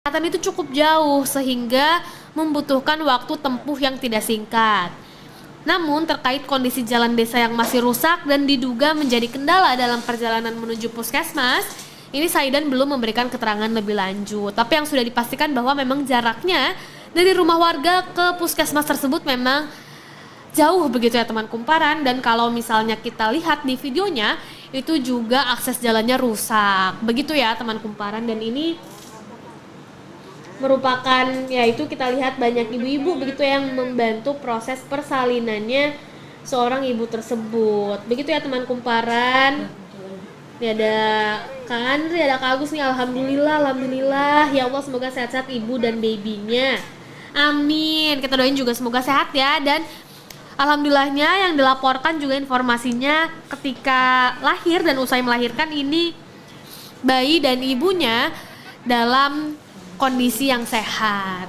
itu cukup jauh sehingga membutuhkan waktu tempuh yang tidak singkat. Namun terkait kondisi jalan desa yang masih rusak dan diduga menjadi kendala dalam perjalanan menuju puskesmas, ini Saidan belum memberikan keterangan lebih lanjut. Tapi yang sudah dipastikan bahwa memang jaraknya dari rumah warga ke puskesmas tersebut memang jauh begitu ya teman kumparan. Dan kalau misalnya kita lihat di videonya, itu juga akses jalannya rusak. Begitu ya teman kumparan, dan ini merupakan, yaitu kita lihat banyak ibu-ibu begitu yang membantu proses persalinannya seorang ibu tersebut. Begitu ya teman kumparan. Ini ada Kak Andri, ada Kak Agus nih. Alhamdulillah. Ya Allah, semoga sehat-sehat ibu dan babynya. Amin. Kita doain juga semoga sehat ya. Dan alhamdulillahnya yang dilaporkan juga informasinya ketika lahir dan usai melahirkan ini bayi dan ibunya dalam kondisi yang sehat.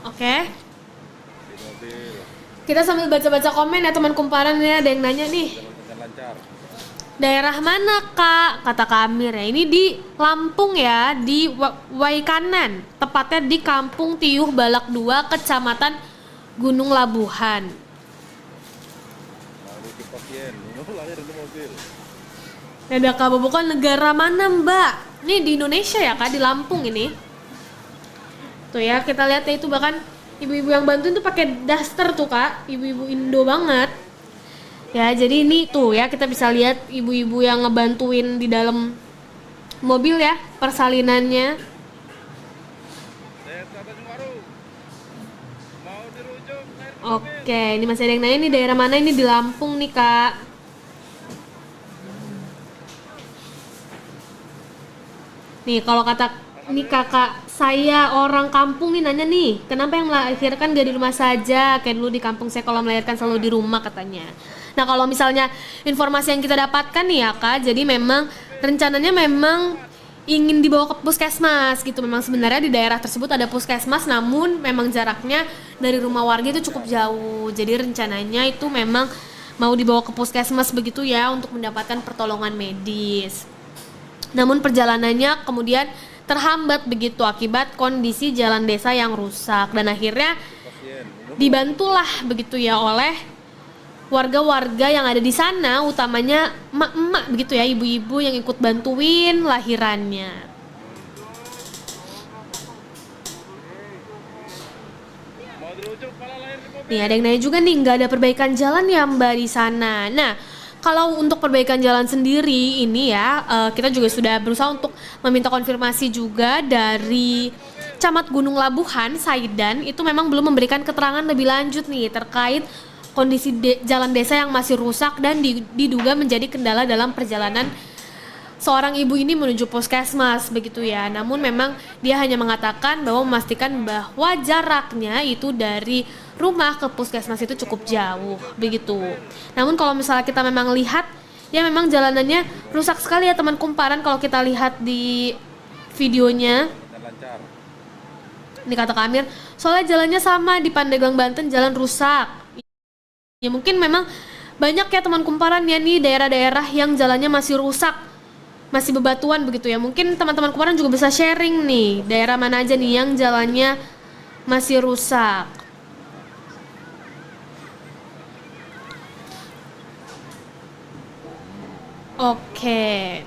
Oke. Kita sambil baca-baca komen ya teman kumparan ya. Ada yang nanya nih. Daerah mana Kak? Kata Kak Amir ya. Ini di Lampung ya, di Waikanan. Tepatnya di Kampung Tiuh Balak 2, Kecamatan Gunung Labuhan. Ada Kak Bobokan, negara mana Mbak? Ini di Indonesia ya Kak, di Lampung ini. Tuh ya, kita lihat ya, itu bahkan ibu-ibu yang bantuin tuh pakai daster tuh Kak, ibu-ibu Indo banget. Ya, jadi ini tuh ya, kita bisa lihat ibu-ibu yang ngebantuin di dalam mobil ya, persalinannya. Oke, ini masih ada yang nanya nih, daerah mana ini, di Lampung nih Kak. Nih kalau kata nih kakak saya orang kampung nih nanya nih, kenapa yang melahirkan gak di rumah saja? Kayak dulu di kampung saya kalau melahirkan selalu di rumah katanya. Nah kalau misalnya informasi yang kita dapatkan nih ya Kak, jadi memang rencananya memang ingin dibawa ke puskesmas gitu. Memang sebenarnya di daerah tersebut ada puskesmas, namun memang jaraknya dari rumah warga itu cukup jauh. Jadi rencananya itu memang mau dibawa ke puskesmas begitu ya, untuk mendapatkan pertolongan medis. Namun perjalanannya kemudian terhambat begitu akibat kondisi jalan desa yang rusak, dan akhirnya dibantulah begitu ya oleh warga-warga yang ada di sana, utamanya emak-emak begitu ya, ibu-ibu yang ikut bantuin lahirannya. Nih ada yang nanya juga nih, nggak ada perbaikan jalan ya Mbak di sana. Nah kalau untuk perbaikan jalan sendiri ini ya, kita juga sudah berusaha untuk meminta konfirmasi juga dari Camat Gunung Labuhan, Saidan, itu memang belum memberikan keterangan lebih lanjut nih terkait kondisi jalan desa yang masih rusak dan diduga menjadi kendala dalam perjalanan seorang ibu ini menuju puskesmas begitu ya. Namun memang dia hanya mengatakan bahwa memastikan bahwa jaraknya itu dari rumah ke puskesmas itu cukup jauh begitu. Namun kalau misalnya kita memang lihat ya, memang jalanannya rusak sekali ya teman kumparan. Kalau kita lihat di videonya, ini kata Kak Amir, soalnya jalannya sama di Pandeglang Banten, jalan rusak. Ya mungkin memang banyak ya teman kumparan ya nih daerah-daerah yang jalannya masih rusak, masih bebatuan begitu ya. Mungkin teman-teman kumparan juga bisa sharing nih, daerah mana aja nih yang jalannya masih rusak. Oke.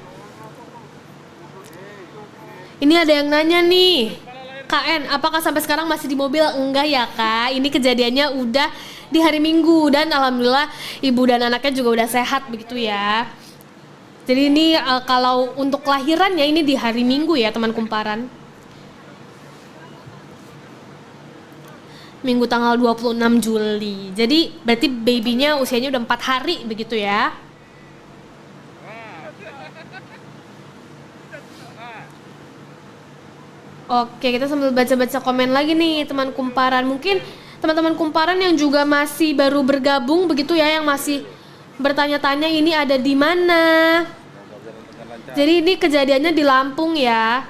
Ini ada yang nanya nih, KN, apakah sampai sekarang masih di mobil? Enggak ya Kak, ini kejadiannya udah di hari Minggu dan alhamdulillah ibu dan anaknya juga udah sehat begitu ya. Jadi ini kalau untuk kelahirannya ini di hari Minggu ya teman kumparan. Minggu tanggal 26 Juli. Jadi berarti babynya usianya udah 4 hari begitu ya. Oke, kita sambil baca-baca komen lagi nih teman kumparan. Mungkin teman-teman kumparan yang juga masih baru bergabung begitu ya, yang masih bertanya-tanya ini ada di mana. Jadi ini kejadiannya di Lampung ya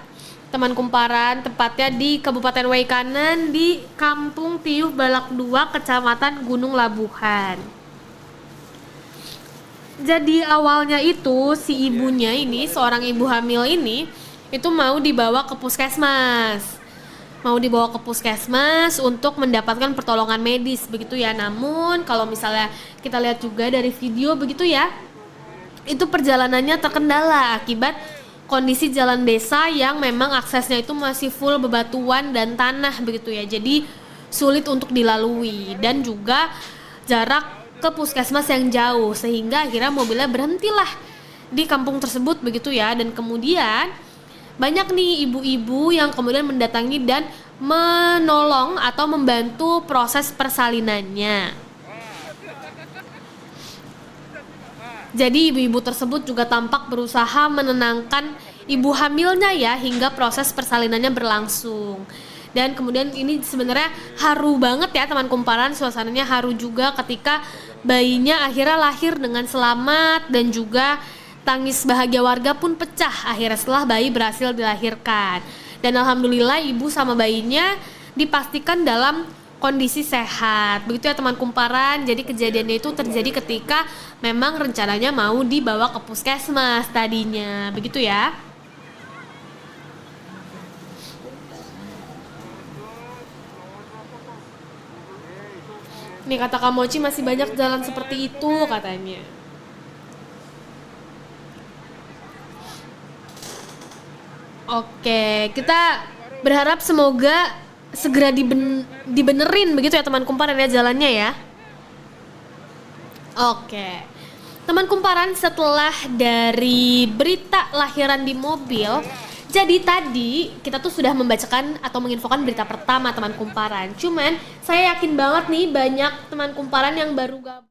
teman kumparan, tepatnya di Kabupaten Waikanan, di Kampung Tiuh Balak 2, Kecamatan Gunung Labuhan. Jadi awalnya itu si ibunya ini, seorang ibu hamil ini, itu mau dibawa ke puskesmas. Mau dibawa ke puskesmas untuk mendapatkan pertolongan medis begitu ya. Namun kalau misalnya kita lihat juga dari video begitu ya, itu perjalanannya terkendala akibat kondisi jalan desa yang memang aksesnya itu masih full bebatuan dan tanah begitu ya. Jadi sulit untuk dilalui dan juga jarak ke puskesmas yang jauh sehingga akhirnya mobilnya berhentilah di kampung tersebut begitu ya. Dan kemudian banyak nih ibu-ibu yang kemudian mendatangi dan menolong atau membantu proses persalinannya. Jadi ibu-ibu tersebut juga tampak berusaha menenangkan ibu hamilnya ya hingga proses persalinannya berlangsung. Dan kemudian ini sebenarnya haru banget ya teman kumparan, suasananya haru juga ketika bayinya akhirnya lahir dengan selamat dan juga tangis bahagia warga pun pecah akhirnya setelah bayi berhasil dilahirkan. Dan alhamdulillah ibu sama bayinya dipastikan dalam kondisi sehat. Begitu ya teman kumparan. Jadi kejadiannya itu terjadi ketika memang rencananya mau dibawa ke puskesmas tadinya. Begitu ya. Nih kata Kak Mochi masih banyak jalan seperti itu katanya. Oke, kita berharap semoga segera dibenerin begitu ya teman kumparan ya jalannya ya. Oke. Teman kumparan, setelah dari berita lahiran di mobil, jadi tadi kita tuh sudah membacakan atau menginfokan berita pertama teman kumparan. Cuman saya yakin banget nih banyak teman kumparan yang baru gabung.